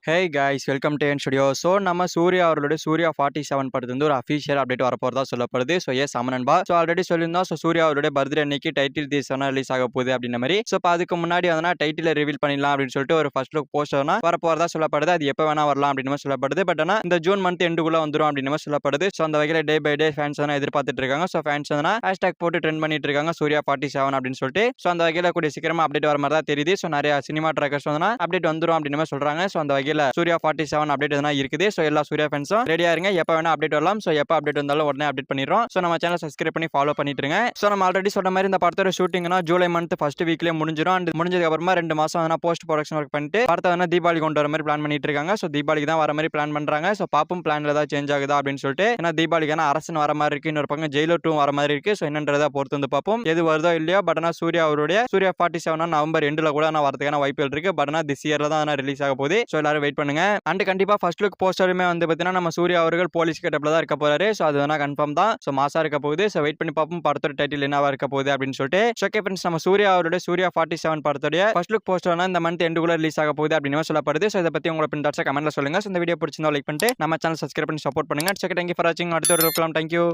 Hey guys welcome to N studio. So நம்ம சூர்யா அவர்களுடைய சூர்யா 47 படத்து வந்து ஒரு அஃபீஷியல் அப்டேட் வரப்போறதா சொல்லப்படுது. ஸோ எஸ் அமனன்பா. ஸோ ஆல்ரெடி சொல்லியிருந்தோம். ஸோ சூர்யா அவருடைய பர்த்டே அன்னைக்கு டைட்டில் டீசர்னா ரிலீஸ் ஆக போகுது அப்படின்ற மாதிரி. ஸோ இப்போ அதுக்கு முன்னாடி வந்து டைட்டில் ரிவீல் பண்ணிடலாம் அப்படின்னு சொல்லிட்டு ஒரு ஃபர்ஸ்ட் லுக் போஸ்டர்னா வரப்போறதா சொல்லப்படுது. அது எப்போ வேணா வரலாம் அப்படின்னு மாதிரி சொல்லப்படுது. பட் ஆனால் இந்த ஜூன் மந்த் எண்டுக்குள்ள வந்துடும் அப்படின்னு மாதிரி சொல்லப்படுது. ஸோ அந்த வகையில் டே பை டே ஃபேன்ஸ் வந்து எதிர்பார்த்துட்டு இருக்காங்க. ஸோ ஃபேன்ஸ் வந்து ஹேஷ்டாக் போட்டு ட்ரெண்ட் பண்ணிட்டு இருக்காங்க சூர்யா 47 அப்படின்னு சொல்லிட்டு. ஸோ அந்த வகையில் கூடிய சீக்கிரமா அப்டேட் வர மாதிரி தான் தெரியுது. ஸோ நிறைய சினிமா ட்ராக்கர்ஸ் வந்து அப்டேட் வந்துடும் அப்படின்னு மாதிரி சொல்றாங்க. ஸோ அந்த வகையில் சூர்யா 47 அப்டேட் எதனா இருக்குது. சோ எல்லா சூர்யா ஃபேன்ஸும் ரெடியா இருங்க. எப்ப வேணா அப்டேட் வரலாம். சோ எப்ப அப்டேட் வந்தாலும் உடனே அப்டேட் பண்ணிடுறோம். சோ நம்ம சேனல் சப்ஸ்கிரைப் பண்ணி ஃபாலோ பண்ணிட்டு இருங்க. சோ நம்ம ஆல்ரெடி சொன்ன மாதிரி இந்த படத்தோட ஷூட்டிங்னா ஜூலை மந்த் ஃபர்ஸ்ட் வீக்லயே முடிஞ்சிடும். அண்ட் முடிஞ்சதுக்கு அப்புறமா 2 மாசம் வந்து போஸ்ட் ப்ரொடக்ஷன் ஒர்க் பண்ணிட்டு படத்தை வந்து தீபாவளி கொண்டு வர மாதிரி பிளான் பண்ணிட்டு இருக்காங்க. சோ தீபாவளிக்கு தான் வர மாதிரி பிளான் பண்றாங்க. சோ பாப்பும் பிளான்ல ஏதாவது சேஞ்ச் ஆகுதா அப்படின்னு சொல்லிட்டு. ஏன்னா தீபாவளிக்கான அரசன் வர மாதிரி இருக்கு. இன்னொரு பக்கம் ஜெயிலர் 2 வர மாதிரி இருக்கு. சோ என்னன்றதை பொறுத்து வந்து பார்ப்போம். எது வருதோ இல்லையோ. பட் ஆனா சூர்யா அவருடைய சூர்யா 47 நவம்பர் எண்டுல கூட வரதுக்கான வாய்ப்புகள் இருக்கு. பட் ஆனா திஸ் இயர்ல தான் ரிலீஸ் ஆக போகுது. சோ எல்லாரும் வெயிட் பண்ணுங்க. அண்ட் கண்டிப்பா ஃபர்ஸ்ட் லுக் போஸ்டருமே வந்து பார்த்தீங்கன்னா நம்ம சூர்யா அவர்கள் போலீஸ் கெட்டப்ல தான் இருக்க போறாரு. ஸோ அது வேணா கன்ஃபார்ம் தான். ஸோ மாசா இருக்க போகுது. ஸோ வெயிட் பண்ணி பார்ப்போம் படத்தோட டைட்டில் என்னவா இருக்க போகுது அப்படின்னு சொல்லிட்டு. ஓகே ஃப்ரெண்ட்ஸ், நம்ம சூர்யா அவருடைய சூர்யா 47 படத்தோட ஃபர்ஸ்ட் லுக் போஸ்டர் இந்த மந்த் எண்டுக்குள்ள ரிலீஸ் ஆக போகுது அப்படின்னு சொல்லப்படுது. ஸோ இதை பத்தி உங்களை பின்டாட்சா கமெண்ட்ல சொல்லுங்க. ஸோ இந்த வீடியோ பிடிச்சிருந்தா லைக் பண்ணிட்டு நம்ம சேனல் சப்ஸ்கிரைப் பண்ணி சப்போர்ட் பண்ணுங்க. தேங்க்யூ ஃபார் வாட்சிங். அடுத்த ஒரு தேங்க்யூ.